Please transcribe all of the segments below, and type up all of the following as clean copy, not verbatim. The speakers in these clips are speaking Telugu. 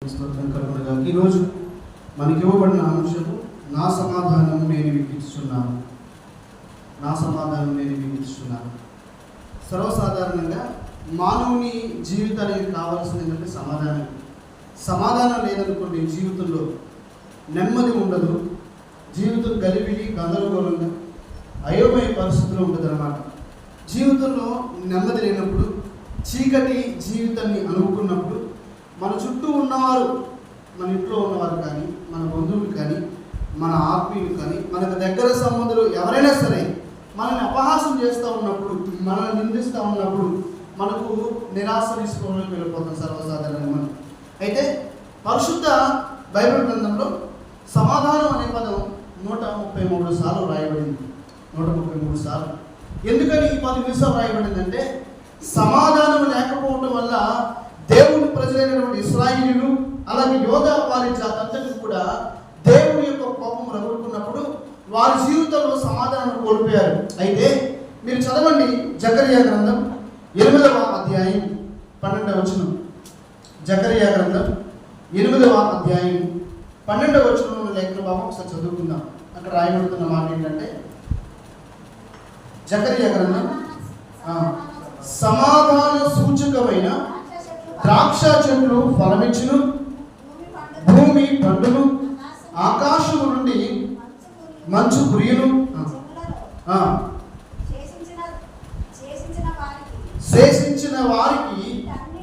ఈరోజు మనకి ఇవ్వబడిన అంశము నా సమాధానం నేను మీకు ఇస్తున్నాను. నా సమాధానం నేను మీకు ఇస్తున్నాను. సర్వసాధారణంగా మానవుని జీవితానికి కావాల్సింది ఏంటంటే సమాధానం లేదనుకోండి జీవితంలో నెమ్మది ఉండదు. జీవితం గలిబిలి గందరగోళంగా అయోమయ పరిస్థితుల్లో ఉంటుంది అన్నమాట. జీవితంలో నెమ్మది లేనప్పుడు, చీకటి జీవితాన్ని అనుకున్నప్పుడు మన చుట్టూ ఉన్నవారు, మన ఇంట్లో ఉన్నవారు కానీ, మన బంధువులు కానీ, మన ఆత్మీయులు కానీ, మనకు దగ్గర సంబంధులు ఎవరైనా సరే మనల్ని అపహాసం చేస్తూ ఉన్నప్పుడు, మనల్ని నిందిస్తూ ఉన్నప్పుడు మనకు నిరాశ తీసుకోవడానికి వెళ్ళిపోతాం సర్వసాధారణంగా. అయితే పరిశుద్ధ బైబిల్ గ్రంథంలో సమాధానం అనే పదం 133 సార్లు రాయబడింది. 133 సార్లు. ఎందుకని ఈ పదం రాయబడిందంటే, సమాధానం లేకపోవడం వల్ల దేవుని ప్రజలైనటువంటి ఇశ్రాయేలీయులు అలాగే యోధా వారి జాతంతటికి కూడా దేవుని యొక్క కోపం రగులుకున్నప్పుడు వారి జీవితంలో సమాధానం కోల్పోయారు. అయితే మీరు చదవండి జకర్యా గ్రంథం 8వ అధ్యాయం 12వ వచనం. జకర్యా గ్రంథం 8వ అధ్యాయం 12వ వచనంలో లేఖన భాగం ఒకసారి చదువుకుందాం. అక్కడ రాయబడుతున్న మాట ఏంటంటే, జకర్యా గ్రంథం సమాధాన సూచకమైన ద్రాక్ష చెట్లు ఫలమిచ్చును, భూమి పండును, ఆకాశము నుండి మంచు కురియును, శేషించిన వారికి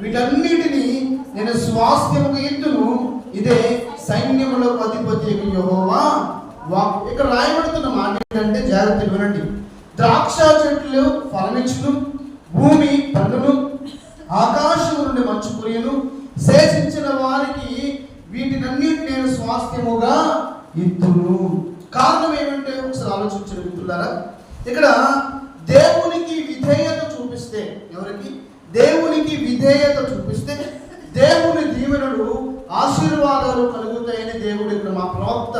వీటన్నిటిని నేను స్వాస్థ్యముగా ఇద్దును, ఇదే సైన్యములకు అధిపతి యెహోవా వాక్కు. ఇక్కడ రాయబడుతున్న మాట ఏంటంటే, జాగ్రత్తగా వినండి. ద్రాక్ష చెట్లు ఫలమిచ్చును, భూమి పండును, ఆకాశము నుండి మంచు కురియును, శేషించిన వారికి వీటినన్నిటిని నేను స్వాస్థ్యముగా ఇద్దును. కారణం ఏమంటే ఒకసారి ఆలోచించిన మిత్రులారా, ఇక్కడ దేవునికి విధేయత చూపిస్తే, ఎవరికి? దేవునికి విధేయత చూపిస్తే దేవుని దీవెనలు ఆశీర్వాదాలు కలుగుతాయని దేవుడు ఇక్కడ మా ప్రవక్త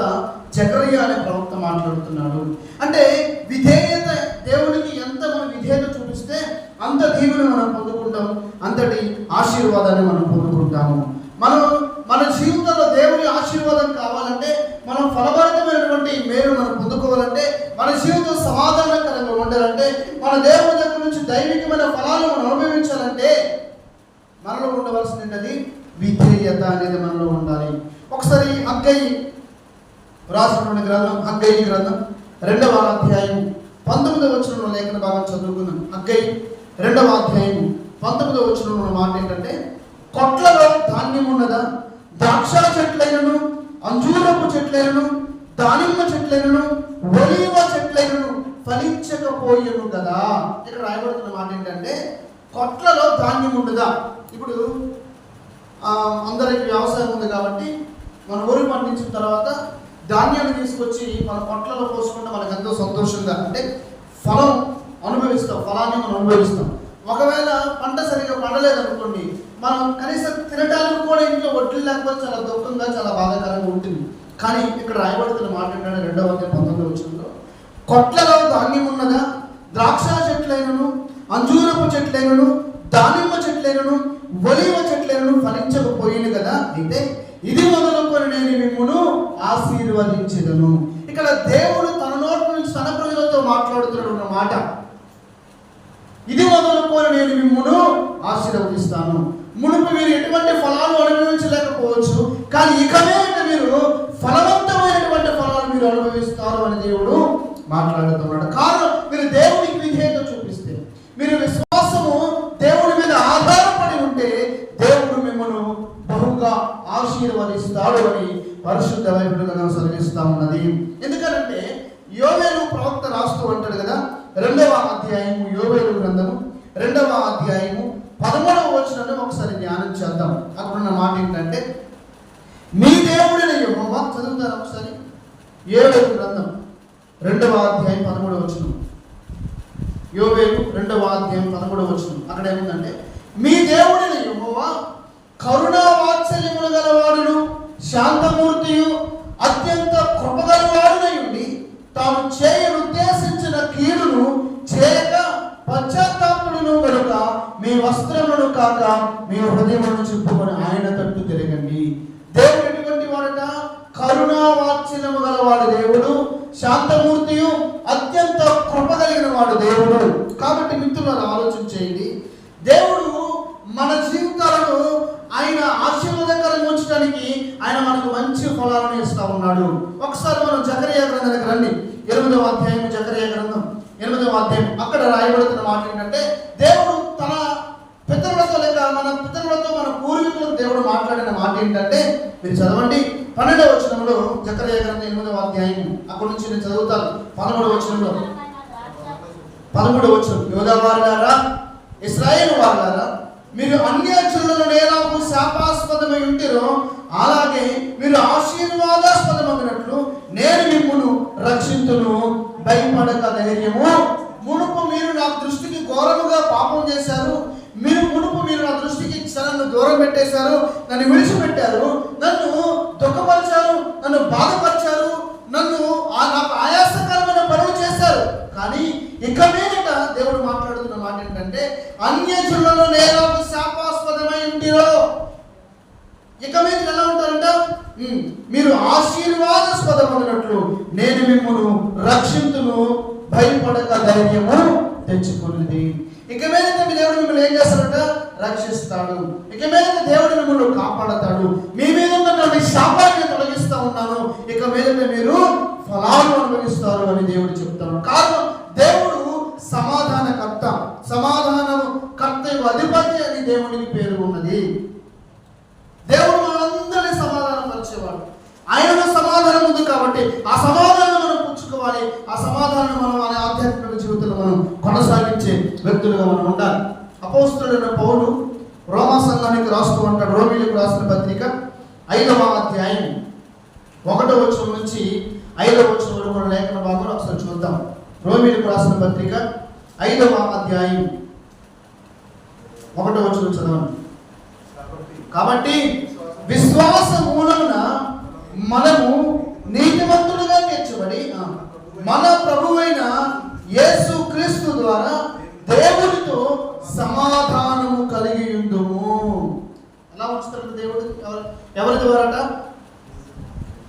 జకర్యా అనే ప్రవక్త మాట్లాడుతున్నాడు. అంటే విధేయత, దేవునికి ఎంత మనం విధేయత చూపిస్తే అంత దీవెన మనం పొందుకుంటాం, అంతటి ఆశీర్వాదాన్ని మనం పొందుకుంటాము. మన జీవితంలో దేవుని ఆశీర్వాదం కావాలంటే, మనం ఫలభరితమైనటువంటి మేలు మనం పొందుకోవాలంటే, మన జీవితం సమాధానకరంగా ఉండాలంటే, మన దేవుని దగ్గర నుంచి దైవికమైన ఫలాలు మనం అనుభవించాలంటే మనలో ఉండవలసినది విధేయత అనేది మనలో ఉండాలి. ఒకసారి హగ్గయి రాసినటువంటి గ్రంథం, హగ్గయి గ్రంథం 2వ అధ్యాయం 19వ వచనంలో లేఖన భాగం చదువుకున్నాం. హగ్గయి 2వ అధ్యాయం 19వ వచనంలో మాట ఏంటంటే, కొట్లలో ధాన్యం ఉన్నదా? ద్రాక్ష చెట్లైనను, అంజూరపు చెట్లైనను, దానిమ్మ చెట్లైనను, ఒలీవ చెట్లైనను ఫలించకపోయేను కదా. ఇక్కడ రాయబడుతున్న మాట ఏంటంటే, కొట్లలో ధాన్యం ఉండదా? ఇప్పుడు అందరికి వ్యవసాయం ఉంది కాబట్టి మన ఊరి పండించిన తర్వాత ధాన్యాన్ని తీసుకొచ్చి మన పొట్లలో పోసుకుంటే మనకు ఎంతో సంతోషంగా, అంటే ఫలం అనుభవిస్తాం, ఫలాన్ని మనం అనుభవిస్తాం. ఒకవేళ పంట సరిగ్గా పండలేదనుకోండి, మనం కనీసం తినడానికి కూడా ఇంట్లో వడ్లు లేకపోతే చాలా దుఃఖంగా, చాలా బాధాకరంగా ఉంటుంది. కానీ ఇక్కడ రాయబడుతున్న మాట ఏంటంటే 2వ అధ్యాయం 19వ వచనంలో, కొట్లలో ధాన్యం ఉన్నదా? ద్రాక్ష చెట్లైనను, అంజూరపు చెట్లైనను, దానిమ్మ చెట్లైనను, ఒలీవ చెట్లైనను ఫలించకపోయింది కదా. అయితే ఇది మొదలుకొని నేను మిమ్మును ఆశీర్వదించెదను. ఇక్కడ దేవుడు తన నోటి నుంచి తన ప్రజలతో మాట్లాడుతున్నాడు మాట. ఇది మొదలుకొని నేను మిమ్మును ఆశీర్వదిస్తాను. మునుపు మీరు ఎటువంటి ఫలాలు అనుభవించలేకపోవచ్చు, కానీ ఇకనే మీరు ఫలవంతమైనటువంటి ఫలాలు మీరు అనుభవిస్తారు అని దేవుడు మాట్లాడుతున్నాడు. కారణం, మీరు దేవునికి విధేయత చూపిస్తే, మీరు విశ్వాసము దేవుడి మీద ఆధారపడి ఉంటే దేవుడు మిమ్మల్ని బహుగా ఆశీర్వదిస్తాడు అని పరిశుద్ధ బైబిల్ గ్రంథం సెలవిస్తా ఉన్నది. ఎందుకంటే యోవేలు ప్రవక్త రాస్తూ అంటాడు కదా, 2వ అధ్యాయము యోవేలు గ్రంథము 2వ అధ్యాయము 13వ వచనాన్ని ఒకసారి ధ్యానం చేద్దాం. అక్కడున్న మాట ఏంటంటే, మీ దేవుడైన యెహోవా, చదువుతారు ఒకసారి, యోవేలు గ్రంథం 2వ అధ్యాయం 13వ వచనం. యోవేలు 2వ అధ్యాయం 13వ వచనం. అక్కడ ఏముందంటే, మీ దేవుడైన యెహోవా కరుణా వాత్సల్యములు గలవాడును, శాంతమూర్తియు, అత్యంత కృపగలవాడునై ఉండి తాను చేయనుద్దేశించిన కీడును చేయక పశ్చాత్తాపుడును కనుక మీ వస్త్రములను కాక మీ హృదయములను చెప్పుకొని ఆయన తట్టు తిరగండి. దేవుడు ఎటువంటి వాడట? కరుణా వాత్సల్యము గలవాడు దేవుడు, శాంతమూర్తియు, అత్యంత కృప కలిగిన వాడు దేవుడు. కాబట్టి మిత్రులను ఆలోచన చేయండి. దేవుడు మన జీవితాలను ఆయన ఆశీర్వాదకరంగా ఉంచడానికి ఆయన మనకు మంచి ఫలాలను ఇస్తా ఉన్నాడు. ఒకసారి మనం జకరియా గ్రంథానికి రండి. 8వ అధ్యాయం, జకరియా గ్రంథం 8వ అధ్యాయం. అక్కడ రాయబడుతున్న మాట ఏంటంటే, దేవుడు తన పితరులతో లేక మన పితరులతో మన పూర్వీకులకు దేవుడు మాట్లాడిన మాట ఏంటంటే, మీరు చదవండి 12వ వచనంలో, జకరియా గ్రంథం 8వ అధ్యాయం. అక్కడి నుంచి నేను చదువుతాను. 13వ వచనంలో, 13వ వచనం. యూదా వారులారా, ఇశ్రాయేలు వారులారా, మీరు అన్యజనులను ఎలాగూ శాపాస్పదమై ఉంటిరో అలాగే మీరు ఆశీర్వాదాస్పదమైనట్లు నేను మిమ్మును రక్షింతును, భయపడక ధైర్యము. మునుపు మీరు నా దృష్టికి ఘోరముగా పాపం చేశారు. మునుపు మీరు నా దృష్టికి నన్ను దూరం పెట్టేశారు, నన్ను విడిచిపెట్టారు, నన్ను దుఃఖపరిచారు, నన్ను బాధపరిచారు, నన్ను నాకు ఆయాసకరమైన పనులు చేశారు. కానీ ఇక మీదట దేవుడు మాట్లాడుతున్న మాట ఏంటంటే, అన్యజనులలో నేను శాపాస్పదమై ఉంటిరో. ఇక మీద ఎలా ఉంటారంట? మీరు ఆశీర్వాదాస్పదమైనట్లు నేను మిమ్మును రక్షింతును, భయపడక ధైర్యము తెచ్చుకున్నది. ఇక మీద దేవుడు మిమ్మల్ని ఏం చేస్తాడంట? రక్షిస్తాడు. ఇక మీద దేవుడు మిమ్మల్ని కాపాడతాడు. మీ మీద ఉన్నటువంటి శాపాన్ని తొలగిస్తా ఉన్నాను. ఇక మీద మీరు ఫలాలు అనుభవిస్తారు అని దేవుడు చెప్తాడు. కారణం, దేవుడు సమాధానకర్త, సమాధానము కర్త అధిపతి అని దేవునికి పేరు ఉన్నది. దేవుడు మనందరినీ సమాధానపరిచేవాడు. ఆయనలో సమాధానం ఉంది కాబట్టి ఆ సమాధానం మనం పుచ్చుకోవాలి. ఆ సమాధానం మనం మన ఆధ్యాత్మిక జీవితంలో మనం కొనసాగించే వ్యక్తులుగా మనం ఉండాలి. అపోస్తలుడైన పౌలు రోమా సంఘానికి రాస్తూ ఉంటాడు. రోమీయులకు రాసిన పత్రిక 5వ అధ్యాయం 1వ వచనం నుంచి 5వ వచనం వరకు మన లేఖన భాగంలో ఒకసారి చూద్దాం. రోమీయులకు రాసిన పత్రిక 5వ అధ్యాయం 1వ వచనం చదవండి. కాబట్టి విశ్వాస మూలమున మనము నీతిమంతులుగా తీర్చబడి మన ప్రభువైన యేసు క్రీస్తు ద్వారా దేవుడితో సమాధానము కలిగి ఉండుము. ఎలా ఉంచుతాడు దేవుడు? ఎవరి ద్వారాట?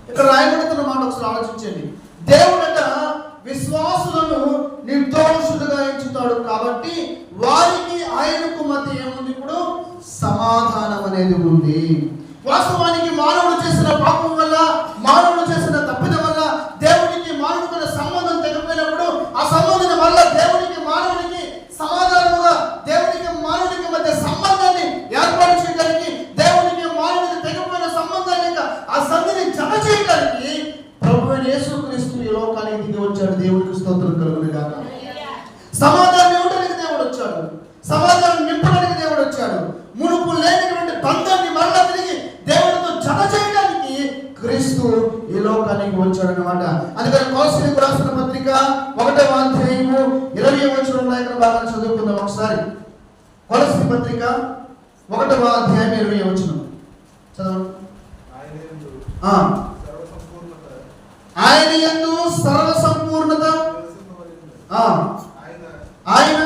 ఇక్కడ రాయబడుతున్న మాట ఒకసారి ఆలోచించండి. దేవుడట విశ్వాసులను నిర్దోషులుగా ఎంచుతాడు. కాబట్టి వారికి ఆయనకు మధ్య ఏముంది? ఇప్పుడు సమాధానం అనేది ఉంది. వాస్తవానికి మానవుడు చేసిన పాపం వల్ల, మానవుడు చేసిన తప్పిదం వల్ల దేవునికి మానవుడితో సంబంధం తెగిపోయినప్పుడు ఆ సంబంధం వల్ల దేవునికి మానవుడికి సమాధానముగా, దేవునికి మానవుడికి మధ్య సంబంధాన్ని ఏర్పాటు చేయడానికి, దేవునికి మానవుడికి తెగిపోయిన సంబంధాన్ని ఆ సంధిని జమ చేయడానికి ప్రభువైన యేసుక్రీస్తు ఈ లోకానికి దిగి వచ్చాడు. దేవుడికి స్తోత్రం కలుగును గాక. సమాధానం ఇవ్వడానికి దేవుడు వచ్చాడు. సమాధానం నింపడానికి దేవుడు వచ్చాడు. మునుపు లేనటువంటి బంధాన్ని మరలా తిరిగి దేవుడితో జమ చేయడానికి క్రీస్తు ఈ లోకానికి వచ్చాడు అన్నమాట. అందుకని కొలస్సీయులకు రాసిన పత్రిక 1వ అధ్యాయము 20వ వచనం లేఖన భాగాన్ని చదువుకుందాం ఒకసారి. కొలస్సీ పత్రిక 1వ అధ్యాయం 20వ వచనం చదవండి. ఆయన యందు సర్వ సంపూర్ణత, ఆయన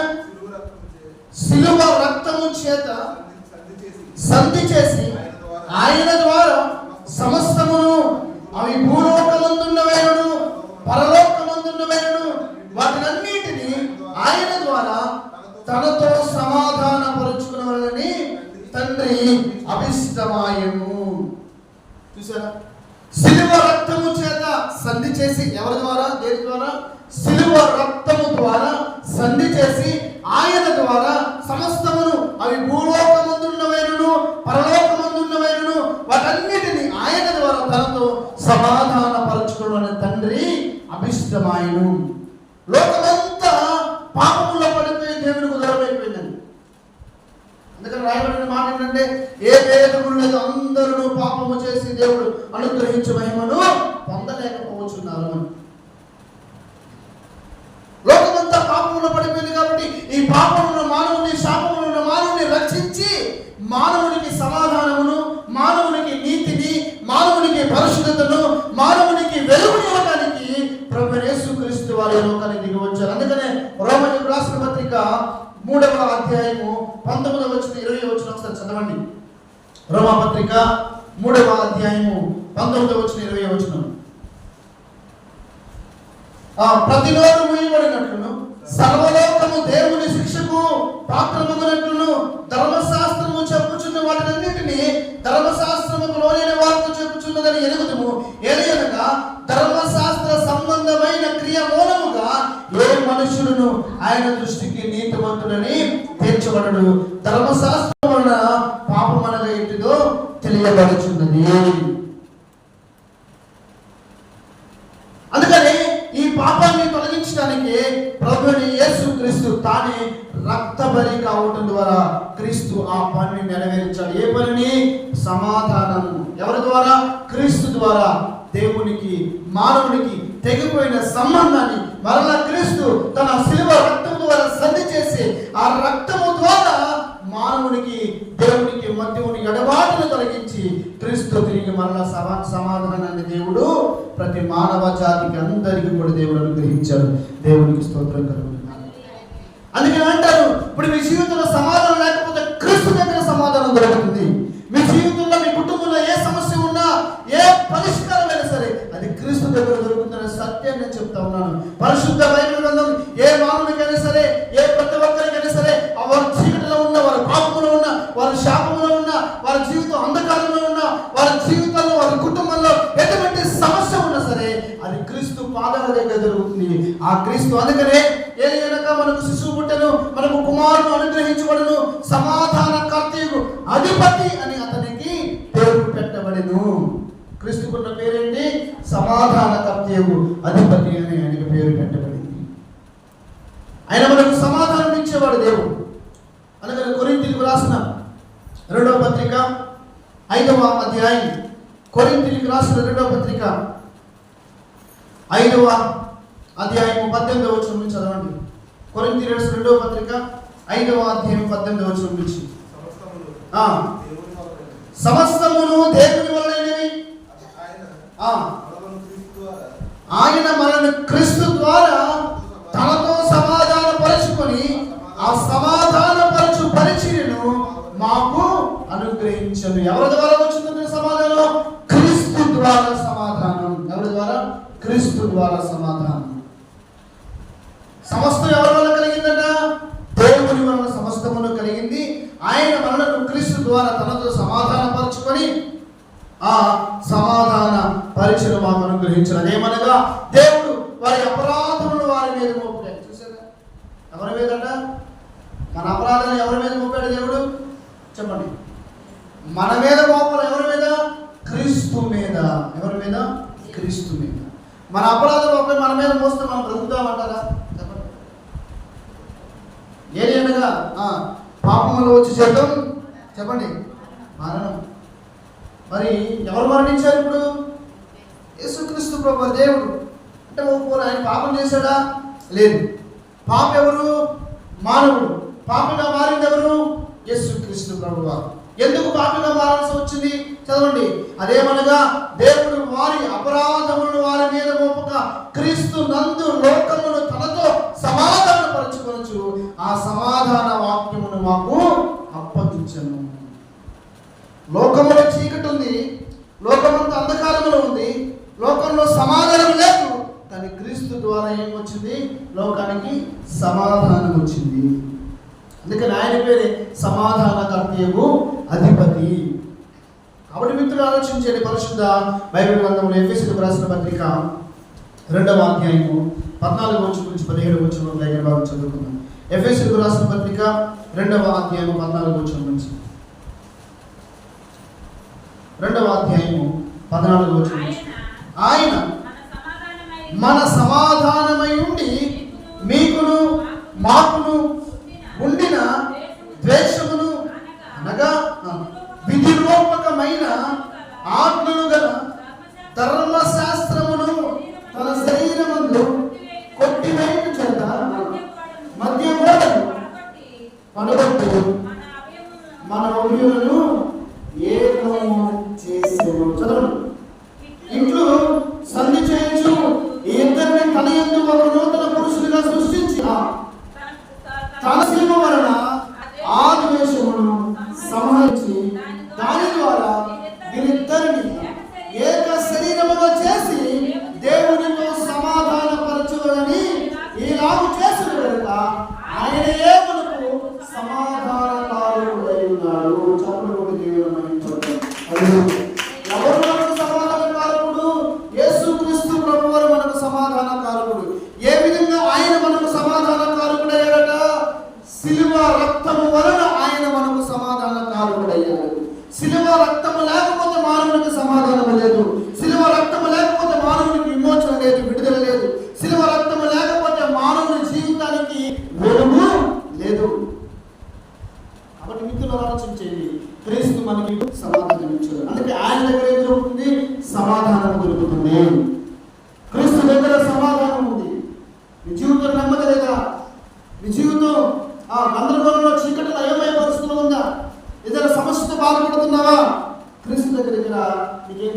శిలువ రక్తము చేత సంధి చేసి ఆయన ద్వారా సమస్తమును, అవి భూలోకమందున్నవైనను పరలోకమందున్నవైనను వాటినన్నిటినీ ఆయన ద్వారా తనతో సమాధాన పరుచుకున్నవారని తండ్రి అభిష్టమాయను. చూసారా? శిలువ రక్తము చేత సంధి చేసి, ఎవరి ద్వారా? దేని ద్వారా? శిలువ రక్తము ద్వారా సంధి చేసి ఆయన ద్వారా సమస్తమును, అవి భూలోకమందున్నవైనను పరలోకమందున్నవైనను వాటన్నిటిని ఆయన ద్వారా తనతో సమాధాన పరచుకోవడం తండ్రి అభిష్టమాయను. లోకమంతా పాపములో పడిపోయి దేవుడికి దూరమైపోయిందని. అందుకని రాయబడిన మాట ఏంటంటే, ఏ భేదము లేదు, అందరూ పాపము చేసి దేవుడు అనుగ్రహించే మహిమను పొందలేకపోవచ్చున్నారు అని. లోకమంతా పాపములో పడిపోయింది కాబట్టి ఈ పాపమున్న మానవుని, శాపమున్న మానవుని రక్షించి మానవునికి సమాధానమును, మానవునికి నీతిని, మానవునికి పరిశుద్ధతను, మానవునికి వెలుగుని ఇవ్వడానికి ప్రభువైన యేసుక్రీస్తు వారి లోకానికి దిగి వచ్చారు. అందుకనే రోమీయులకు రాసిన పత్రిక 3వ అధ్యాయము 19వ వచనం 20వ పత్రిక 3వ అధ్యాయము 19-20 ప్రతి నోరు మూయబడినట్లును సర్వలోకము దేవుని శిక్షకు పాత్రమగునట్లును ధర్మశాస్త్రము చెప్పుచున్న వాటినన్నిటినీ ధర్మశాస్త్రముకు లోనైన వారితో చెప్పుచున్నదని ఎరుగుదుము. ఏలయనగా ధర్మశాస్త్ర సంబంధమైన క్రియ మూలముగా ఏ మనుషులను ఆయన దృష్టికి నీతిమంతుడని తీర్చబడడు. ధర్మశాస్త్రం వలన పాపమనగా ఏంటిదో తెలియబడుచున్నది. అందుకని ఈ పాపాన్ని తొలగించడానికి ప్రభువుని యేసుక్రీస్తు తానే రక్తబలి కావటం ద్వారా క్రీస్తు ఆ పనిని నెరవేర్చాడు. ఏ పనిని? సమాధానం. ఎవరి ద్వారా? క్రీస్తు ద్వారా దేవునికి మానవునికి తెగిపోయిన సంబంధాన్ని మరలా క్రీస్తు తన శిలువ రక్తం ద్వారా సంధి చేసి ఆ రక్తము ద్వారా మానవునికి దేవునికి మధ్య ఉన్న ఎడబాటును తొలగించి క్రీస్తు తిరిగి మరలా సమాధానాన్ని దేవుడు ప్రతి మానవ జాతికి అందరికీ కూడా దేవుడు అనుగ్రహించాడు. దేవునికి స్తోత్రం కలుగుతుంది. అందుకని అంటారు, ఇప్పుడు మీ జీవితంలో సమాధానం లేకపోతే క్రీస్తు దగ్గర సమాధానం దొరుకుతుంది. మీ జీవితంలో మీ కుటుంబంలో ఏ సమస్య ఉన్నా, ఏ పరిష్కారమైనా సరే అది క్రీస్తు దగ్గర దొరుకుతుందనే సత్యాన్ని నేను చెప్తా ఉన్నాను. పరిశుద్ధ బైబిల్ గ్రంథం ఏ మానవునికైనా సరే, ఏ ప్రతి ఒక్కరికైనా సరే, వారి చీకటిలో ఉన్న, వారి పాపంలో ఉన్న, వారి శాపంలో ఉన్న, వారి జీవితం అంధకారంలో ఉన్న, వారి జీవితంలో, వారి కుటుంబంలో ఎటువంటి సమస్య ఉన్నా సరే అది క్రీస్తు పాదాల దగ్గర జరుగుతుంది. ఆ క్రీస్తు అందుకనే ఏలయనగా మనకు శిశువు పుట్టెను, మనకు కుమారుడు అనుగ్రహించబడును, సమాధాన కర్తయు అధిపతి అని అతనికి పేరు పెట్టబడెను. క్రీస్తుకున్న పేరేంటి? సమాధాన కర్తయు అధిపతి అని ఆయనకి పేరు పెట్టబడింది. ఆయన మనకు సమాధానం ఇచ్చేవాడు దేవుడు. అందుకని కొరింథీయులకు రాసిన 2వ పత్రిక 5వ అధ్యాయం, కొరింథీయులకు రాసిన 2వ పత్రిక 5వ అధ్యాయం 18వ వచనం నుంచి చదవండి. కొరింథీయులకు రాసిన 2వ పత్రిక 5వ అధ్యాయం 18వ వచనం నుంచి. సమస్తమును దేవుని వలనైనవి, ఆయన మనల్ని క్రీస్తు ద్వారా తనతో సమాధాన పరుచుకొని ఆ సమాధాన పరచు పరిచర్యను మాకు అనుగ్రహించను. ఎవరి ద్వారా వచ్చింది సమాధానం? క్రీస్తు ద్వారా సమాధానం. ఎవరి ద్వారా? క్రీస్తు ద్వారా సమాధానం. సమస్తం ఎవరి వల్ల కలిగిందట? దేవుని వలన సమస్తమును కలిగింది. ఆయన మనలను క్రీస్తు ద్వారా తనతో సమాధాన పరుచుకొని ఆ సమాధాన పరిచర్య మాకు అనుగ్రహించను. అదేమనగా దేవుడు వారి అపరాధములను వారి మీద మోపాడు. చూసారా? ఎవరి మీదట? మన అపరాధాలు ఎవరి మీద మోపాడు దేవుడు? చెప్పండి. మన మీద మోపాలి. ఎవరి మీద? క్రీస్తు మీద. ఎవరి మీద? క్రీస్తు మీద. మన అపరాధాలు ఒకటి మన మీద మోస్తే మనం బ్రతుకుతామంటారా? చెప్పండి. ఏది అనగా పాపములో వచ్చి చేద్దాం. చెప్పండి. మరణం. మరి ఎవరు మరణించారు ఇప్పుడు? యేసుక్రీస్తు ప్రభు దేవుడు. అంటే ఆయన పాపం చేశాడా? లేదు. పాపం ఎవరు? మానవుడు. పాపిగా మారింది ఎవరు? యేసుక్రీస్తు ప్రభువు. ఎందుకు పాపిగా మారాల్సి వచ్చింది? చదవండి. అదేమనగా దేవుడు వారి అపరాధములను వారి మీద మోపక క్రీస్తు నందు లోకమును తనతో సమాధాన పరచుకొనొచ్చు ఆ సమాధాన వాక్యమును మాకు అప్పగించెను. లోకములో చీకటి ఉంది, లోకమంతా అంధకారంలో ఉంది, లోకంలో సమాధానం లేదు. కానీ క్రీస్తు ద్వారా ఏం వచ్చింది? లోకానికి సమాధానం వచ్చింది. అందుకని ఆయన పేరే సమాధాన కర్తయు అధిపతి. కాబట్టి మిత్రులు ఆలోచించండి. పరిశుద్ధ బైబిల్ గ్రంథంలో ఎఫెసీయులకు రాసిన పత్రిక 2వ అధ్యాయము 14వ వచనం నుంచి 17వ వచనం దగ్గర భాగం చదువుకుందాం. ఎఫెసీయులకు రాసిన పత్రిక 2వ అధ్యాయము 14వ వచనం నుంచి 2వ అధ్యాయము 14వ వచనం నుంచి. ఆయన మన సమాధానమై ఉండి మీకును మాకును ఉండిన ద్వేషమును అనగా విధిరూపకమైన ఆజ్ఞలు గల ధర్మశాస్త్రమును తన శరీరమందు కొట్టివేయుట చేత మధ్యమోడను పడగొట్టి మన అవయవులను ఏకము చేసెను. చదవండి. ఇంట్లో సంధి చేయొచ్చు. ఈ ఇద్దరిని తన యందు ఒక నూతన పురుషులుగా సృష్టించి తన శిలువ వలన ఆ ద్వేషమును సంహరించి దాని ద్వారా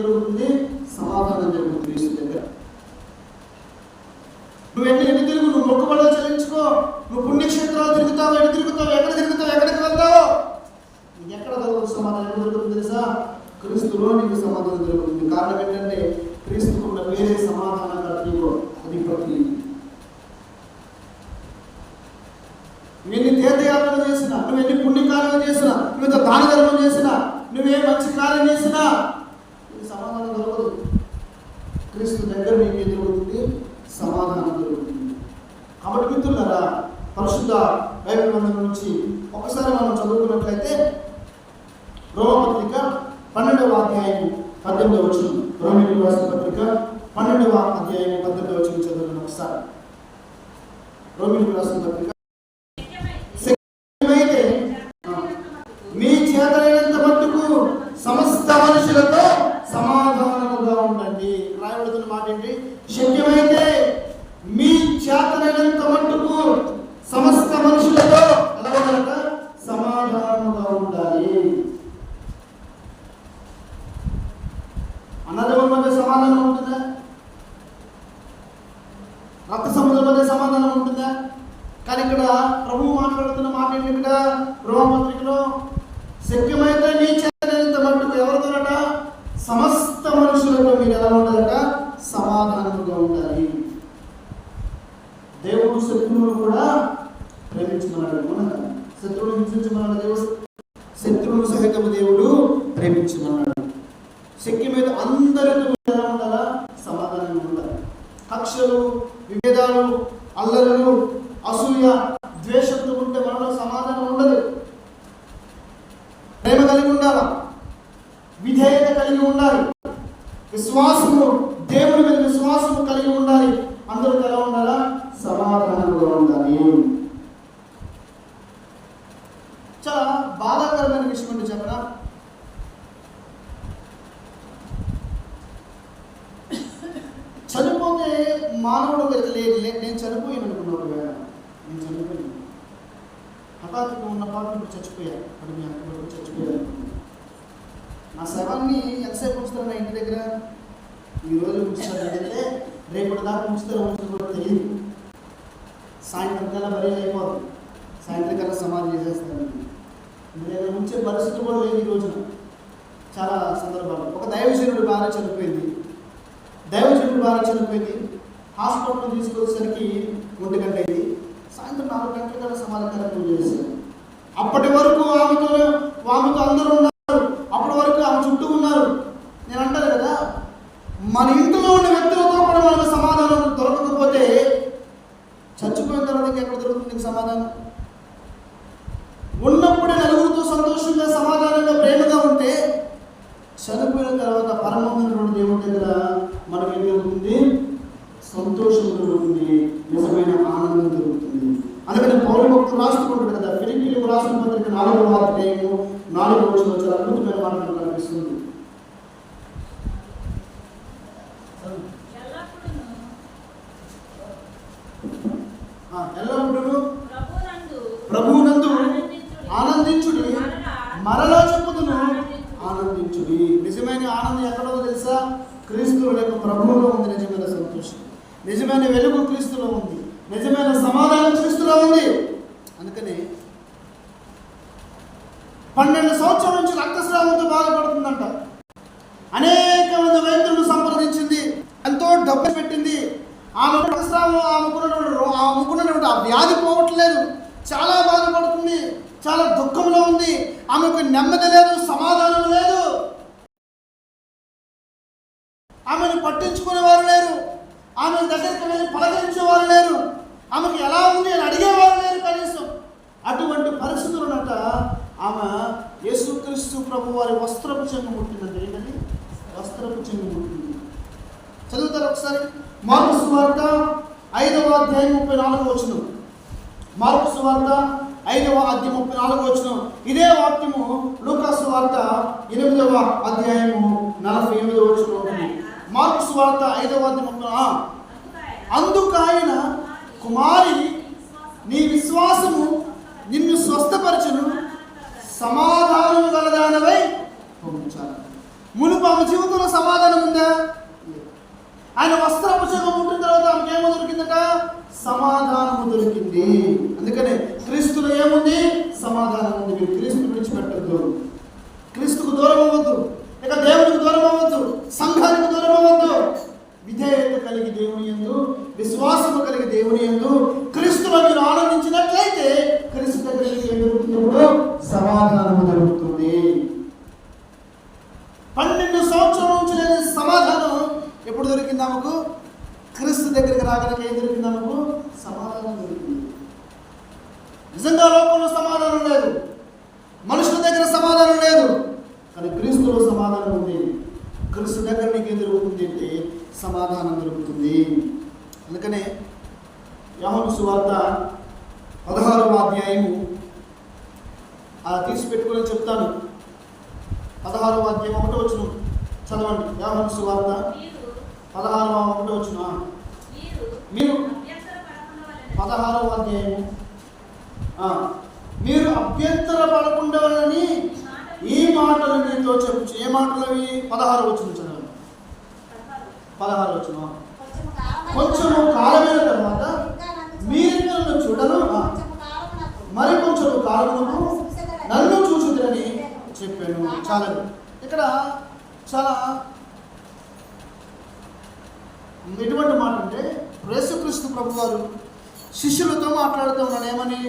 జరుగుతుంది? సమాధానం జరుగుతుంది క్రీస్తు దగ్గర. నువ్వు ఎన్ని తిరుగు, నువ్వు మొక్కుబడులు చెల్లించుకో, నువ్వు పుణ్యక్షేత్రాలు తిరుగుతావు, ఎక్కడ తిరుగుతావు, ఎక్కడికి వెళ్తావు, నీకు ఎక్కడ దొరకదు సమాధానం. ఎక్కడ దొరుకుతుంది తెలుసా? క్రీస్తులో నీకు సమాధానం దొరుకుతుంది. కారణం ఏంటంటే క్రీస్తుకు ఉన్న వేరే సమాధానం అధిపతి. నువ్వు ఎన్ని తీర్థయాత్రలు చేసినా, నువ్వు ఎన్ని పుణ్యకార్యాలు చేసినా, నువ్వు దాన ధర్మం చేసినా, నువ్వే మంచి కార్యం చేసినా నీకు సమాధానం దొరకదు. క్రీస్తు దగ్గర నీకు ఏం దొరుకుతుంది? సమాధానం దొరుకుతుంది. కాబట్టి మిత్రులారా, పరిశుద్ధ బైబిల్ గ్రంథం నుంచి ఒకసారి మనం చదువుకున్నట్లయితే రోమపత్రిక 12వ అధ్యాయం 18వ వచనం, రోమీయులకు రాసిన పత్రిక 12వ అధ్యాయం 18వ వచనం చదువుకున్న ఒకసారి. రోమీయులకు రాసిన పత్రిక, మీ చేతనైనంత మట్టుకు సమస్త మనుషులతో సమాధానముగా ఉండండి. రాయబడుతున్న మాట ఏంటి? శక్యమైతే మీ చేతనైనంత మట్టుకు సమస్త మనుషులతో ఎలా ఉండాలట? సమాధానముగా ఉండాలి. అన్నదమ్ముల మధ్య సమాధానం ఉంటుందా? రక్త సంబంధుల మధ్య సమాధానం ఉంటుందా? కానీ ఇక్కడ ప్రభువు మాట్లాడుతున్న మాట ఏంటి? ఇక్కడ రోమపత్రికలో శక్యమైతే మీ చేతనైనంత మట్టుకు ఎవరితోనట? సమస్త మనుషులతో మీరు ఎలా ఉండాలట? సమాధానముగా ఉండాలి. దేవుడు శత్రువును కూడా ప్రేమించమన్నాడు. శత్రువును హింసించమన్నాడు దేవుడు. శత్రువును సహితము దేవుడు ప్రేమించమన్నాడు. శక్యమైతే అందరితో ఎలా ఉండాలా? సమాధానంగా ఉండాలి. కక్షలు, విభేదాలు, అల్లరులు, అసూయ, ద్వేషంతో ఉంటే మనలో సమాధానం ఉండదు. ప్రేమ కలిగి ఉండాలి, విధేయత కలిగి ఉండాలి, విశ్వాసము, దేవుని మీద విశ్వాసము కలిగి ఉండాలి. అందరూ ఎలా ఉండాలా? సమాధానంగా ఉండాలి. చాలా బాధాకరమైన విషయం అంటే చెప్పనా, చనిపోతే మానవుడు లేదు, నేను చనిపోయాను అనుకున్నాడు. నేను చనిపోయాను, హఠాత్తుగా ఉన్న పాటు ఇప్పుడు చచ్చిపోయాను, అది మీ అక్కడ చచ్చిపోయాను. నా శవాన్ని ఎంతసేపు ఉంచుతారు నా ఇంటి దగ్గర? ఈరోజు ఉంచుతారు అంటే రేపటి దాకా ఉంచుతారో కూడా తెలియదు. సాయంత్రం కల్లా బరీలు అయిపోతుంది, సాయంత్రం కల్లా సమాధి చేసేస్తాను. నేను ఉంచే పరిస్థితి కూడా లేదు ఈ రోజున. చాలా సందర్భాలు. ఒక దైవజనుడు భార్య చనిపోయింది. హాస్పిటల్ తీసుకొచ్చేసరికి 1 గంట అయింది. సాయంత్రం 4 గంటల కల్లా సమాధి కార్యక్రమం చేశారు. అప్పటి వరకు ఆమెతో అందరూ ఉన్నారు, అప్పటి వరకు ఆమె చుట్టూ ఉన్నారు. నేను అంటాను కదా, మన ఇంట్లో ఉన్న వ్యక్తులతో కూడా మనకు సమాధానం దొరకకపోతే చచ్చిపోయిన తర్వాత ఎక్కడ దొరుకుతుంది సమాధానం? ఉన్నప్పుడే నలుగురితో సంతోషంగా, సమాధానంగా, ప్రేమగా ఉంటే చనిపోయిన తర్వాత పరమమైనటువంటి దేవుడి దగ్గర మనకి ఏం జరుగుతుంది? సంతోషం దొరుకుతుంది, నిజమైన ఆనందం దొరుకుతుంది. అందుకని పౌలు భక్తులు రాసుకుంటాడు కదా, ఫిలిప్పీయులకు రాసిన పత్రిక 4వ అధ్యాయము 4వ వచనంలో చాలా అద్భుతమైన మాట కనిపిస్తుంది. ఎల్లప్పుడూ ప్రభువునందు ఆనందించుడి, మరలా చెప్పుదును ఆనందించుడి. నిజమైన ఆనందం ఎక్కడో తెలుసా? క్రీస్తులో లేక ప్రభువులో ఉంది నిజమైన సంతోషం. నిజమైన వెలుగు క్రీస్తులో ఉంది, నిజమైన సమాధానం క్రీస్తులో ఉంది. అందుకని 12 సంవత్సరాల నుంచి రక్తస్రావంతో బాధపడుతుందంట. అనేక మంది వైద్యులను సంప్రదించింది, ఎంతో డబ్బు పెట్టింది. ఆమె రక్తస్రావం, ఆమెకున్నటువంటి ఆ వ్యాధి పోవట్లేదు, చాలా బాధపడుతుంది, చాలా దుఃఖంలో ఉంది. ఆమెకు నెమ్మది లేదు, సమాధానం లేదు. ఆమెను పట్టించుకునేవారు లేరు, ఆమె దగ్గరికి వెళ్ళి పలకరించేవారు లేరు, ఆమెకు ఎలా ఉంది అని అడిగేవారు లేరు కనీసం. అటువంటి పరిస్థితులున్నట ఆమె యేసుక్రీస్తు ప్రభు వారి వస్త్రపు చెంగు ముట్టిందంటే. ఏంటండి? వస్త్రపు చెంగు ముట్టింది. చదువుతారు ఒకసారి. మార్కు సువార్త 5వ అధ్యాయం 34వ వచనం. మార్కు సువార్త 5వ అధ్యాయం 34వ వచనం. ఇదే వాక్యము లూకా సువార్త 8వ అధ్యాయము 48వ వచనం ఉంటుంది. మార్కు సువార్త 5వ అధ్యాయం. అందుకు ఆయన, కుమారి, నీ విశ్వాసము నిన్ను స్వస్థపరచును, సమాధానము గలదానవై పంపించాలి. మునుపు ఆమె జీవితంలో సమాధానం ఉందా? ఆయన వస్త్రాభిషేకం పుట్టిన తర్వాత ఆమెకి ఏమో దొరికిందట? సమాధానము దొరికింది. అందుకనే క్రీస్తులో ఏముంది? సమాధానం ఉంది. మీరు క్రీస్తు విడిచిపెట్టద్దు, క్రీస్తుకు దూరం అవ్వద్దు, ఇక దేవునికి దూరం అవ్వద్దు, సంఘానికి దూరం అవ్వద్దు. విధేయత కలిగి దేవుని యందు, విశ్వాసము కలిగి దేవుని యందు క్రీస్తులో మీరు ఆనందించినట్లయితే క్రీస్తు దగ్గరికి ఏం దొరుకుతున్నప్పుడు? సమాధానము దొరుకుతుంది. 12 సంవత్సరాల నుంచి లేని సమాధానం ఎప్పుడు దొరికింది ఆమెకు? క్రీస్తు దగ్గరికి రాగలిగి ఏం దొరికింది ఆమెకు? సమాధానం దొరికింది. నిజంగా లోకంలో సమాధానం లేదు, మనుషుల దగ్గర సమాధానం లేదు, కానీ క్రీస్తులో సమాధానం ఉంది. క్రీస్తు దగ్గర నీకు ఏం దొరుకుతుంది అంటే సమాధానం దొరుకుతుంది. అందుకనే యోహాను సువార్త 16వ అధ్యాయము తీసి పెట్టుకొని చెప్తాను. 16వ అధ్యాయం 1వ వచనం చదవండి. యోహాను సువార్త 16వ 1వ వచనం. మీరు 16వ అధ్యాయము మీరు అభ్యంతర పడకుండా వాళ్ళని ఈ మాటలు నీతో చెప్పు. ఏ మాటలు అవి? 16వ వచనం చదవండి. 16వ వచనం. కొంచెము కాలమైన తర్వాత మీరు నన్ను చూడను, మరి కొంచెం కాలమునకు నన్ను చూచుదురని చెప్పాను. చాలా ఇక్కడ చాలా ఎటువంటి మాట అంటే యేసుక్రీస్తు ప్రభు వారు శిష్యులతో మాట్లాడుతూ ఉన్నాడు. ఏమని?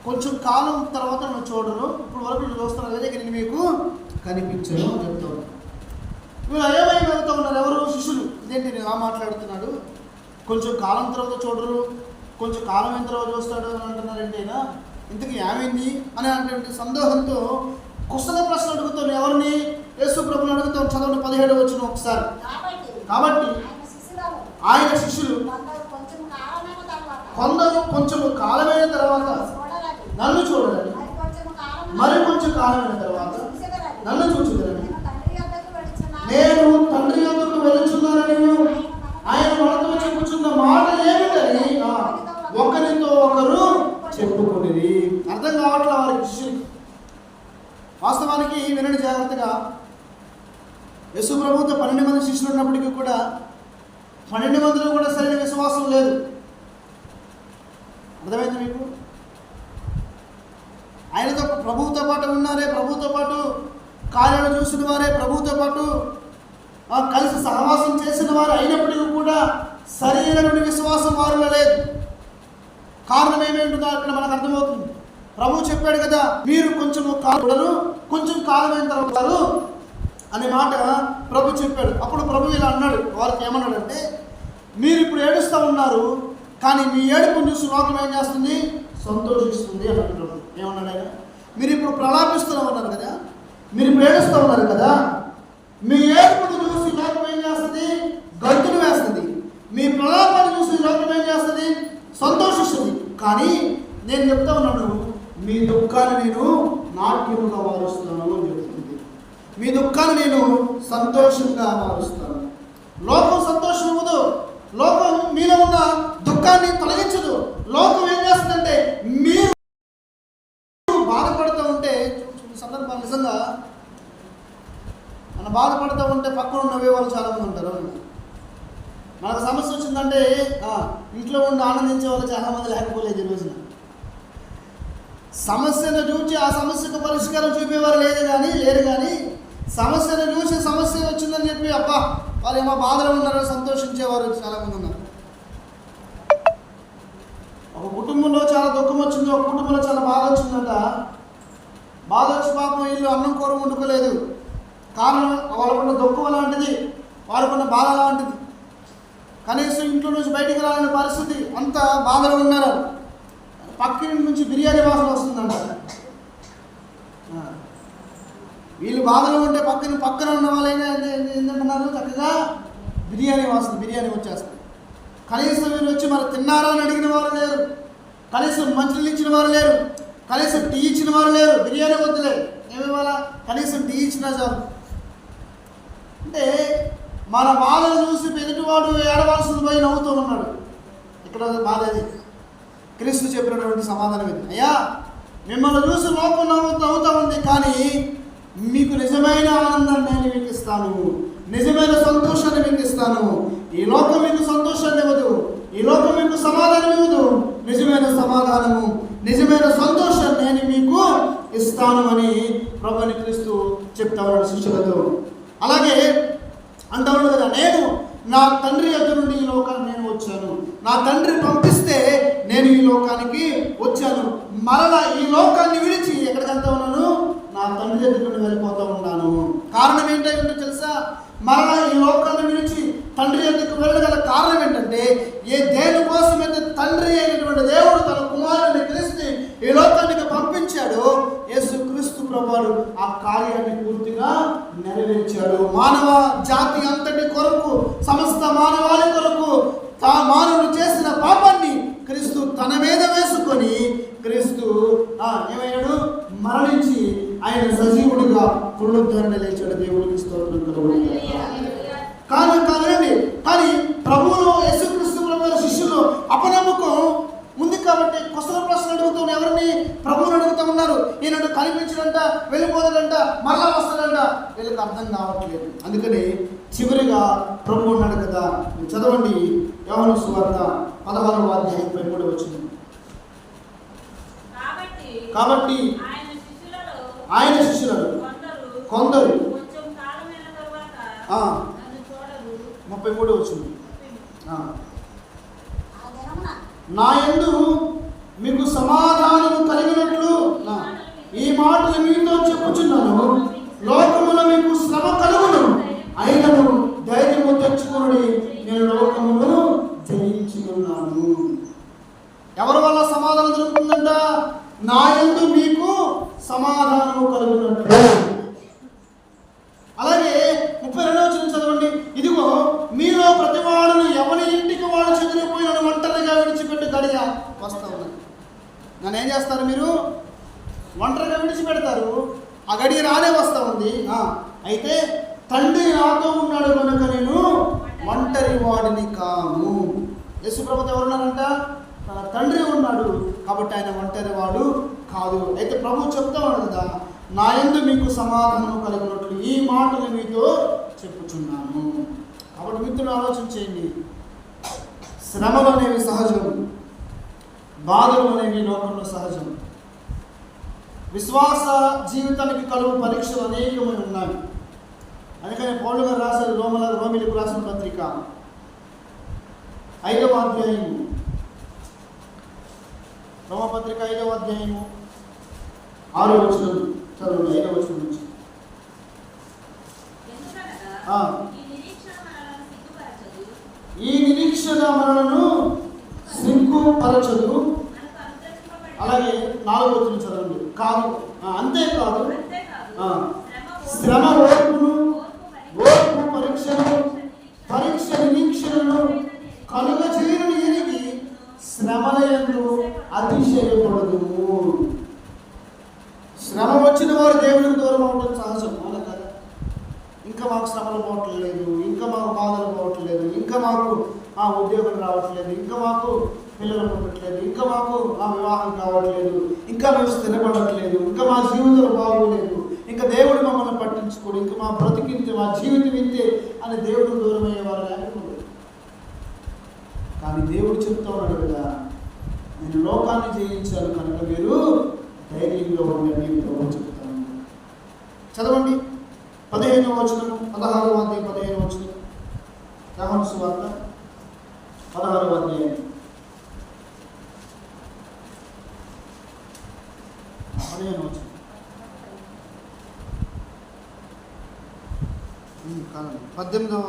కొంచెం కాలం తర్వాత నన్ను చూడను, ఇప్పుడు వరకు నేను చూస్తున్నాను కదా, నేను మీకు కనిపించను అని చెప్తా ఉన్నాను. వీళ్ళు ఏమైనా వెళ్తూ ఉన్నారు ఎవరు? శిష్యులు. ఇదేంటి నేను ఎలా మాట్లాడుతున్నాడు? కొంచెం కాలం తర్వాత చూడరు, కొంచెం కాలం అయిన తర్వాత చూస్తాడు అని అంటున్నారంటే ఇంతకీ ఏమైంది అని అంటే సందేహంతో కుశల ప్రశ్న అడుగుతాను. ఎవరిని? యేసు ప్రభుని అడుగుతాం. చదవండి 17వ వచనం ఒకసారి. కాబట్టి ఆయన శిష్యులు కొందరు కొంచెం కాలమైన తర్వాత నన్ను చూడాలని, మరి కొంచెం కాలమైన తర్వాత నన్ను చూచుదరని, నేను తండ్రి యొద్దకు వెళుచున్నానని ఆయన మనతో చెప్పుచున్న మాట ఏమిటని ఒకరితో ఒకరు చెప్పుకునేది. అర్థం కావట్లే వారికి శిష్యులు. వాస్తవానికి వినండి జాగ్రత్తగా. యేసు ప్రభుతో 12 మంది శిష్యులు ఉన్నప్పటికీ కూడా 12 మందిలో కూడా సరైన విశ్వాసం లేదు. అర్థమైంది మీకు? ఆయనతో ప్రభువుతో పాటు ఉన్నారే, ప్రభువుతో పాటు కార్యాలు చూసిన వారే, ప్రభువుతో పాటు కలిసి సహవాసం చేసిన వారు అయినప్పటికీ కూడా సరైనటువంటి విశ్వాసం వారిలో లేదు. కారణం ఏమేంటుందో అక్కడ మనకు అర్థమవుతుంది. ప్రభు చెప్పాడు కదా, మీరు కొంచెం కాలం కొంచెం కాలమైన తర్వాత అనే మాట ప్రభు చెప్పాడు. అప్పుడు ప్రభు ఇలా అన్నాడు వారికి. ఏమన్నాడంటే, మీరు ఇప్పుడు ఏడుస్తూ ఉన్నారు, కానీ మీ ఏడుపును చూసి లోకం ఏం చేస్తుంది? సంతోషిస్తుంది అని అంటున్నాడు. ఏమన్నాడు ఆయన? మీరు ఇప్పుడు ప్రలాపిస్తూ ఉన్నారు కదా, మీరు ఇప్పుడు ఏడుస్తూ ఉన్నారు కదా, మీ ఏడుపును చూసి లోకం ఏం చేస్తుంది? గంతులు వేస్తుంది. మీ ప్రలాపాన్ని చూసి లోకం ఏం చేస్తుంది? సంతోషిస్తుంది. కానీ నేను చెప్తా ఉన్నాను, మీ దుఃఖాన్ని నేను నాట్యముగా మారుస్తాను అని చెప్తుంది. మీ దుఃఖాన్ని నేను సంతోషంగా మారుస్తాను. లోకం సంతోషం ఇవ్వదు, లోకం మీలో ఉన్న దుఃఖాన్ని తొలగించదు. లోకం ఏం చేస్తుందంటే మీరు బాధపడుతూ ఉంటే, సందర్భాలు నిజంగా మనం బాధపడుతూ ఉంటే పక్కన నవ్వే వాళ్ళు చాలామంది ఉంటారు. మనకు సమస్య వచ్చిందంటే ఇంట్లో ఉండి ఆనందించే వాళ్ళు చాలామంది లేకపోలేదు ఈ రోజున. సమస్యను చూసి ఆ సమస్యకు పరిష్కారం చూపేవారు లేరు కానీ సమస్యను చూసి సమస్య వచ్చిందని చెప్పి అబ్బా వాళ్ళు ఏమో బాధలో ఉన్నారో సంతోషించేవారు చాలామంది ఉన్నారు. ఒక కుటుంబంలో చాలా దుఃఖం వచ్చింది, ఒక కుటుంబంలో చాలా బాధ వచ్చిందంట. బాధ వచ్చి పాపం వీళ్ళు అన్నం కూర వండుకోలేదు. కారణం వాళ్ళకున్న దుఃఖం అలాంటిది, వాళ్ళకున్న బాధ అలాంటిది. కనీసం ఇంట్లో నుంచి బయటికి రాలని పరిస్థితి, అంత బాధలో ఉన్నారు. పక్కింటి నుంచి బిర్యానీ వాసన వస్తుందంట. వీళ్ళు బాధలో ఉంటే పక్కన ఉన్న వాళ్ళైనా ఏంటంటున్నారు? చక్కగా బిర్యానీ వాసన, బిర్యానీ వచ్చేస్తుంది. కనీసం వీళ్ళు వచ్చి మరి తిన్నారా అని అడిగిన వారు లేరు, కనీసం మంచినీళ్ళు ఇచ్చిన వారు లేరు, కనీసం టీ ఇచ్చిన వారు లేరు. బిర్యానీ వద్దులే, ఏమివ్వాలా? కనీసం టీ ఇచ్చినా చాలు. అంటే మన బాధను చూసి ఎదుటివాడు ఏడవలసింది పోయి నవ్వుతూ ఉన్నాడు. ఇక్కడ బాధ అది. క్రీస్తు చెప్పినటువంటి సమాధానం ఇది. అయ్యా, మిమ్మల్ని చూసి లోకం నవ్వుతూ ఉంది, కానీ మీకు నిజమైన ఆనందాన్ని నేను మీకు ఇస్తాను, నిజమైన సంతోషాన్ని మీకు ఇస్తాను. ఈ లోకం మీకు సంతోషాన్ని ఇవ్వదు, ఈ లోకం మీకు సమాధానం ఇవ్వదు. నిజమైన సమాధానము, నిజమైన సంతోషాన్ని నేను మీకు ఇస్తాను అని ప్రభువుని క్రీస్తు చెప్తా ఉన్నాడు శిష్యులతో. అలాగే అంటా ఉన్నాడు కదా, నేను నా తండ్రి యొద్ద నుండి ఈ లోకానికి నేను వచ్చాను, నా తండ్రి పంపిస్తే నేను ఈ లోకానికి వచ్చాను. మరలా ఈ లోకాన్ని విడిచి ఎక్కడికి వెళ్తా ఉన్నాను? నా తండ్రి దగ్గర నుండి వెళ్ళిపోతూ ఉన్నాను. కారణం ఏంటంటే తెలుసా? మరలా ఈ లోకాన్ని విడిచి తండ్రి దగ్గరికి వెళ్ళగల కారణం ఏంటంటే, దేనికోసమైతే తండ్రి అయినటువంటి దేవుడు తన కుమారుని క్రీస్తుని ఈ లోకానికి పంపించాడో యేసుక్రీస్తు ప్రభువారు ఆ కార్యాన్ని పూర్తిగా నెరవేర్చాడు. మానవ జాతి అంతటి కొరకు, సమస్త మానవాళి కొరకు మానవుడు చేసిన పాపాన్ని క్రీస్తు తన మీద వేసుకొని క్రీస్తు ఏమయ్యాడు? మరణించి ఆయన సజీవుడిగా పునరుద్ధరణ లేచాడు. దేవుడికి స్తోత్రం కలుగును. కానీ ప్రభువులో యేసుక్రీస్తు ప్రభువుల శిష్యులు అపనమ్మకం ఉంది కాబట్టి క్వశ్చన్ ప్రశ్నలు అడుగుతూ ఎవరిని? ప్రభువుని అడుగుతూ ఉన్నారు. ఈయనడు కనిపించడంట, వెళ్ళిపోతాడంట, మరలా వస్తాడంట, వీళ్ళకి అర్థం కావట్లేదు. అందుకని చివరిగా ప్రభు ఉన్నాడు కదా, చదవండి యోహాను సువార్త 16వ అధ్యాయం 33వ వచనం. కాబట్టి ఆయన శిష్యులలో కొందరు 33వ వచనం, నా యందు మీకు సమాధానము కలిగినట్లు ఈ మాటలు మీతో చెప్పుచున్నాను. లోకములో మీకు శ్రమ కలుగును, అయినను ధైర్యము తెచ్చుకోండి, నేను లోకమును జయించి ఉన్నాను. ఎవరి వల్ల సమాధానం దొరుకుతుందంట? నా యందు మీకు సమాధానము కలుగునట్లు. అలాగే 32వ వచనం చదవండి. ఇదిగో మీలో ప్రతివాడును ఎవరి ఇంటికి వాడు చెదిరిపోయిన ఒంటరిగా విడిచిపెట్టి గడియ వస్తా ఉన్నది. నన్ను ఏం చేస్తారు? మీరు ఒంటరిగా విడిచిపెడతారు, ఆ గడియ రానే వస్తూ ఉంది. అయితే తండ్రి నాతో ఉన్నాడు కనుక నేను ఒంటరి వాడిని కాను. యేసుప్రభుతో ఎవరున్నారంట? తన తండ్రి ఉన్నాడు కాబట్టి ఆయన ఒంటరి వాడు కాదు. అయితే ప్రభు చెప్తా ఉన్నాడు కదా, నా యందు మీకు సమాధానం కలిగినట్లు ఈ మాటలు మీతో చెప్పుచున్నాను. కాబట్టి మిత్రులు ఆలోచన చేయండి. శ్రమలు అనేవి సహజం, బాధలు అనేవి లోకంలో సహజం. విశ్వాస జీవితానికి కలుగు పరీక్షలు అనేకమైన ఉన్నాయి. అందుకని పౌలు గారు రాశారు రోమిలకు రాసిన పత్రిక 5వ అధ్యాయము, రోమపత్రిక 5వ అధ్యాయము 6వ వచనం చదవండి. 5వ వచనం నుంచి ఈ నిరీక్షణ మనలను సిగ్గుపరచదు. అలాగే 4వ వచనం చదవండి. కాదు, అంతేకాదు శ్రమ ఓర్పు పరీక్ష నిరీక్షణను కలుగజేయుని ఎరిగి శ్రమల యందు అతిశయపడదు. శ్రమ వచ్చిన వారు దేవునికి దూరం అవడం సహజం. అవునా కదా? ఇంకా మాకు శ్రమలు పోవట్లేదు, ఇంకా మాకు బాధలు పోవట్లేదు, ఇంకా మాకు ఉద్యోగం రావట్లేదు, ఇంకా మాకు పిల్లలు పుట్టట్లేదు, ఇంకా మాకు వివాహం కావట్లేదు, ఇంకా మేము స్థిరపడట్లేదు, ఇంకా మా జీవితాలు బాగోలేదు, ఇంకా దేవుడు మమ్మల్ని పట్టించుకోడు, ఇంకా మా బ్రతికింతే, మా జీవితం ఇంతే అని దేవుడికి దూరం అయ్యేవారు లేకపోతే. కానీ దేవుడు చెప్తా ఉన్నాడు కదా, నేను లోకాన్ని జయించాను కనుక మీరు ధైర్యంగా ఉండండి ప్రభు చెప్తాను. చదవండి 15వ వచనము, 16వ అధ్యాయం 15వ వచనం, యోహాను సువార్త 16వ అధ్యాయం 15వ వచనం. కాదండి 18వ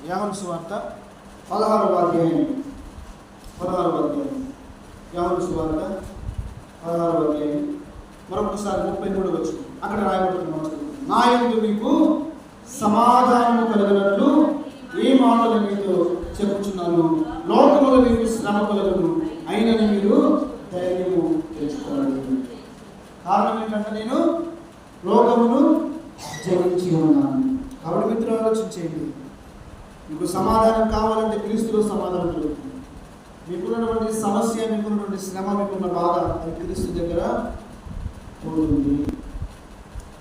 యోహాను సువార్త 16వ అధ్యాయం యోహాను సువార్త 16వ అధ్యాయం మరొకసారి 33వ వచనం. అక్కడ రాయబడుతున్న నా యందు మీకు సమాధానము కలిగినట్లు ఈ మాటలు మీతో చెప్పుచున్నాను. లోకములో మీకు శ్రమ కలుగును, అయినని మీరు ధైర్యము తెచ్చుకోవాలి. కారణం ఏంటంటే నేను లోకమును జయించి ఉన్నాను. కాబట్టి మిత్రులు ఆలోచించేయండి. మీకు సమాధానం కావాలంటే క్రీస్తులో సమాధానం దొరుకుతుంది. మీకున్నటువంటి సమస్య, మీకున్నటువంటి శ్రమ, మీకున్న బాధ అది క్రీస్తు దగ్గర పోతుంది.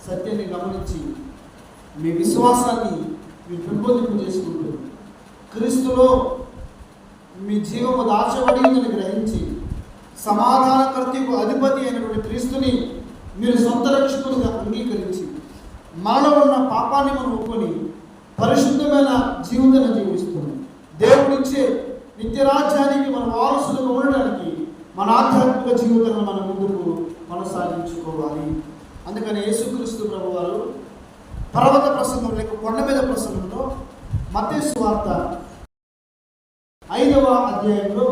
సత్యాన్ని గమనించి మీ విశ్వాసాన్ని మీరు పెంపొందింపు చేసుకుంటూ క్రీస్తులో మీ జీవము దాచబడిందని గ్రహించి సమాధానకర్తకు అధిపతి అయినటువంటి క్రీస్తుని మీరు సొంత రక్షకునిగా అంగీకరించి మనలో ఉన్న పాపాన్ని మనం ఒప్పుకొని పరిశుద్ధమైన జీవితాన్ని జీవిస్తున్నాం. దేవుడిచ్చే నిత్యరాజ్యానికి మన వారసులుగా ఉండడానికి మన ఆధ్యాత్మిక జీవితాన్ని మనం ముందుకు కొనసాగించుకోవాలి. అందుకని యేసుక్రీస్తు ప్రభువారు పర్వత ప్రసంగం లేక కొండ మీద ప్రసంగంలో మత్తయి సువార్త 5వ అధ్యాయంలో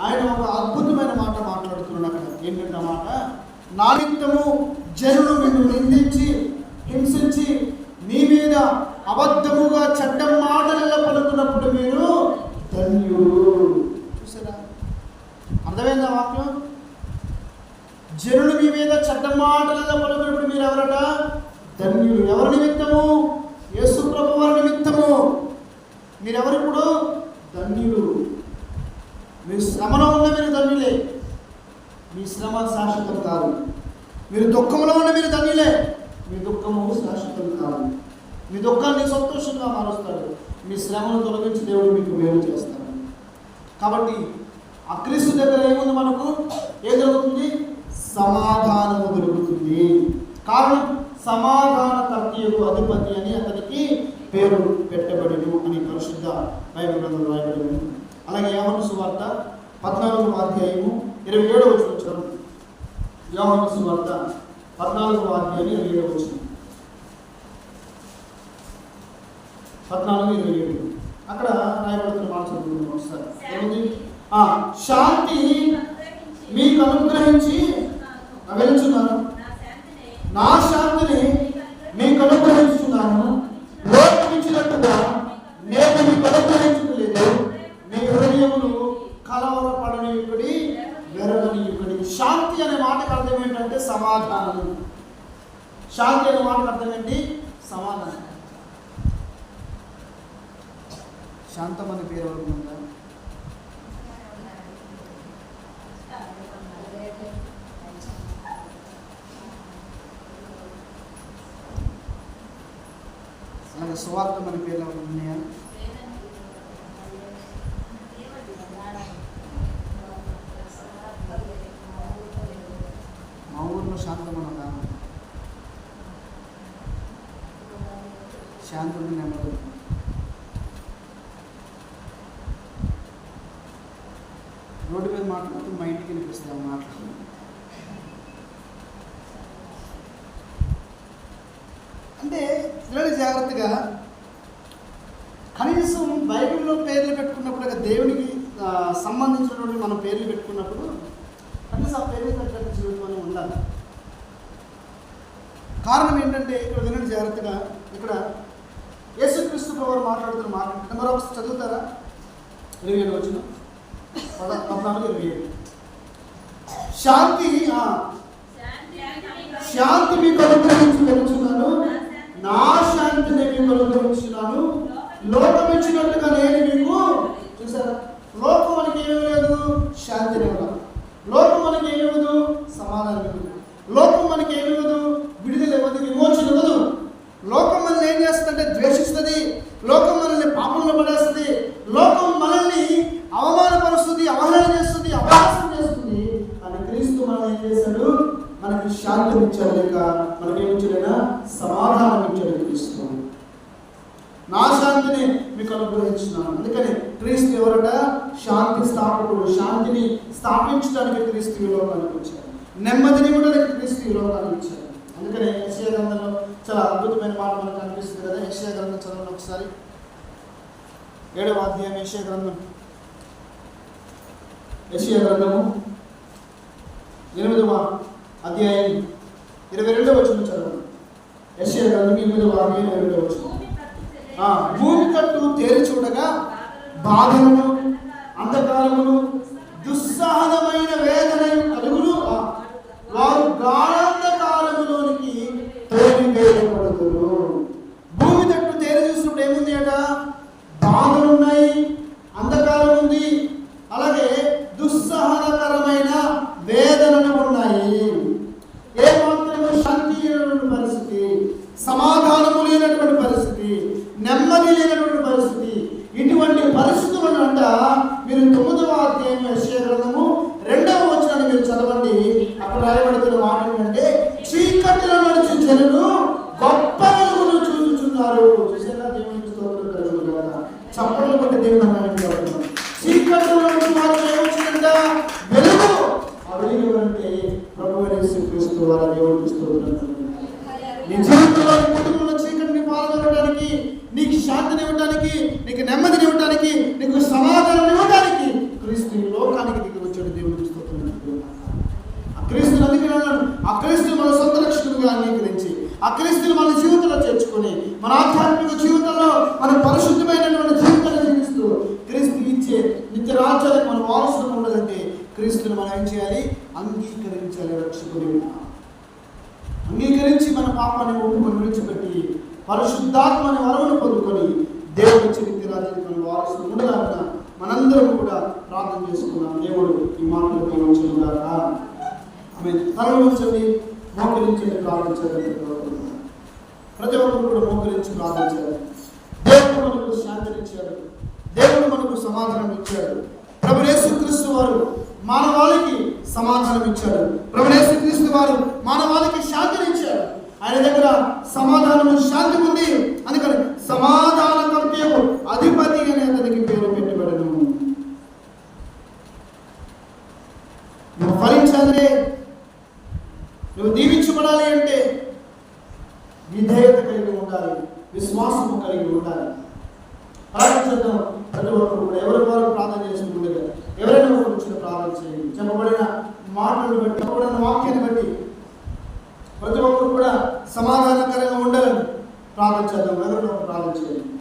ఆయన ఒక అద్భుతమైన మాట మాట్లాడుతున్నాడు. అక్కడ ఏంటంటే మాట, నా నిమిత్తము జనులు నిన్ను నిందించి హింసించి మీ మీద అబద్ధముగా చెడ్డ మాటలలో పలుకున్నప్పుడు మీరు ధన్యుడు. చూసారా, అర్థమైందా వాక్యం? జనులు మీ మీద చెడ్డ మాటలలో పలుకున్నప్పుడు మీరు ఎవరట? ధన్యులు. ఎవరి నిమిత్తము? యేసు ప్రభు వారి నిమిత్తము. మీరెవరు ఇప్పుడు? ధన్యులు. మీరు శ్రమలో ఉన్న మీరు ధన్యులే. మీ శ్రమ శాశ్వతం కాదు. మీరు దుఃఖంలో ఉన్న మీరు ధన్యులే. మీ దుఃఖము శాశ్వతం కాదు. మీ దుఃఖాన్ని సంతోషంగా మారుస్తాడు. మీ శ్రమను తొలగించి దేవుడు మీకు మేలు చేస్తాడు. కాబట్టి ఆ క్రీస్తు దగ్గర ఏముంది? మనకు ఏం దొరుకుతుంది? సమాధానము దొరుకుతుంది. కారణం సమాధానకర్తకు అధిపతి అని అతనికి పేరు పెట్టబడిను అని పరిశుద్ధ బైబిల్ గ్రంథంలో రాయబడింది. అలాగే యోహాను సువార్త 14వ అధ్యాయము 27వ వచనం. యోహాను సువార్త 14వ అధ్యాయం 27వ వచనం. 14:27 అక్కడ రాయబడుతున్న మాట చదువుకుందాం ఒకసారి. ఏముంది? శాంతి మీకు అనుగ్రహించి వెలుచున్నాను, నా శాంతిని మీకు అనుగ్రహించున్నాను. లోకమిచ్చినట్టుగా నేను మీకు అనుగ్రహించలేదు. మీ హృదయములు కలవరపడనియుడి వెరగనియుడి. శాంతి అనే మాటకు అర్థం ఏంటంటే సమాధానం. శాంతి అనే మాటకు అర్థం ఏంటి? సమాధానం. శాంతం అనే పేరు ఎవరికి ఉందా? అలాగే సువార్తం అనే పేర్లు ఎవరు ఉన్నాయా? మా ఊరిలో శాంతం అన్న కాదు, శాంతుడు నెమ్మది. రోడ్డు మీద మాట్లాడుతూ మా ఇంటికి వినిపిస్తాం మాట్లాడు. అంటే పిల్లలు జాగ్రత్తగా కనీసం బైబిల్లో పేర్లు పెట్టుకున్నప్పుడు, దేవునికి సంబంధించినటువంటి మనం పేర్లు పెట్టుకున్నప్పుడు కనీసం ఆ పేర్లు తగ్గట్టు జీవితంలో ఉండాలి. కారణం ఏంటంటే ఇక్కడ వినండి జాగ్రత్తగా. ఇక్కడ యేసుక్రీస్తు ప్రభువు మాట్లాడుతున్న మాట మరొకసారి చదువుతారా? 27 వచ్చిన 14:27. శాంతి శాంతి మీకు అనుగ్రహించి వెలుచున్నాను, నా శాంతిని మీకు అనుగ్రహించున్నాను. లోకం ఇచ్చినట్టుగా నేను మీకు. చూసారా, లోకం మనకి ఏమి లేదు? శాంతిని ఇవ్వదు. లోకం మనకి ఏమి ఇవ్వదు? సమాధానం ఇవ్వదు. లోకం మనకి ఏమి ఇవ్వదు? విడుదల ఇవ్వదు, విమోచన ఇవ్వదు. లోకం మనల్ని ఏం చేస్తుందంటే ద్వేషిస్తుంది. లోకం మనల్ని పాపంలో పడేస్తుంది. లోకం మనల్ని అవమానపరుస్తుంది, అవహేళన చేస్తుంది, అపహాస్యం చేస్తుంది. కానీ క్రీస్తు మనం ఏం చేశాడు? మనకి శాంతిని ఇచ్చాడు. లేక మనకేమిచ్చాడైనా సమాధానం ఇచ్చాడు క్రీస్తు. నా శాంతిని మీకు అనుగ్రహించున్నాను. అందుకని క్రీస్తు ఎవరట? శాంతి స్థాపకుడు. శాంతిని స్థాపించడానికి క్రీస్తు ఈ లోకానికి వచ్చాడు. నెమ్మదిని కూడా క్రీస్తు ఈ లోకానికి ఇచ్చాడు. అందుకని యెషయా గ్రంథంలో చాలా అద్భుతమైన మాట మనకు అనిపిస్తుంది కదా. యెషయా గ్రంథం చదవండి ఒకసారి. 7వ అధ్యాయం యెషయా గ్రంథం. యెషయా గ్రంథము 8వ అధ్యాయం 22వ వచనం చదవండి. యెషయా గ్రంథం 8వ అధ్యాయం 22వ వచనం. భూమి తట్టు తేరి చూడగా బాధలను, అంధకారమును, దుస్సహనమైన వేదన కలుగును. వారు గాఢాంధకారములోనికి తోలివేయబడుదురు. భూమి తట్టు తేరి చూసినప్పుడు ఏముంది అట? బాధ ద్వారా దేవుడికి స్తోత్రం. నీ జీవితంలో కుటుంబంలో చీకటిని పాల్గొనడానికి, నీకు శాంతిని ఇవ్వడానికి, నీకు నెమ్మదిని ఇవ్వడానికి, నీకు సమాధానం ఇవ్వడానికి క్రీస్తు ఈ లోకానికి దిగి వచ్చాడు. దేవుడికి స్తోత్రం. ఆ క్రీస్తుని అందుకన్నాడు, ఆ క్రీస్తుని మన సొంత రక్షకుడిగా అంగీకరించి, ఆ క్రీస్తుని మన జీవితంలో చేర్చుకొని, మన ఆధ్యాత్మిక జీవితంలో మన పరిశుద్ధమైనటువంటి జీవితాన్ని జీవిస్తూ క్రీస్తు ఇచ్చే నిత్య రాజ్యానికి మనం వారసులు ఉండదంటే క్రీస్తుని మనం ఏం చేయాలి? అంగీకరించాలి. రక్షకుడిగా అంగీకరించి మన పాపాన్ని ఒప్పుకొని విడిచిపెట్టి పరిశుద్ధాత్మని వరమును పొందుకొని దేవుడి ఇచ్చే నిత్య రాజ్యానికి మనం వారసులు ఉండదాక మనందరం కూడా ప్రార్థన చేసుకున్నాం. దేవుడు ఈ మాటలు దీవించుగాక. ఆమె తలలు ఉంచండి, మోకరించండి, ప్రార్థించాలి. ప్రతి ఒక్కరు కూడా మోకరించి ప్రార్థించాలి. దేవుడు మనకు శాంతినిచ్చాడు, దేవుడు మనకు సమాధానం ఇచ్చాడు. ప్రభువు యేసుక్రీస్తు వారు మానవాళికి సమాధానం ఇచ్చాడు. ప్రభువు యేసుక్రీస్తు వారు మానవాళికి శాంతిని ఇచ్చాడు. ఆయన దగ్గర సమాధానము, శాంతి ఉంది. అందుకని సమాధానకర్తయు అధిపతి అనే అతనికి పేరు పెట్టబడను. నువ్వు ఫలించాలే, నువ్వు దీవించబడాలి అంటే విధేయత కలిగి ఉండాలి, విశ్వాసము కలిగి ఉండాలి. ప్రార్థించేద్దాం. ప్రతి ఒక్కరు కూడా ఎవరి వారు ప్రార్థన చేసుకుంటుంది కదా, ఎవరైనా ఒకరు వచ్చిన ప్రార్థన చేయండి. చెప్పబడిన మాటలను బట్టి, చెప్పబడిన వాక్యాన్ని బట్టి ప్రతి ఒక్కరు కూడా సమాధానకరంగా ఉండాలని ప్రార్థించేద్దాం. ఎవరైనా ప్రార్థన చేయండి.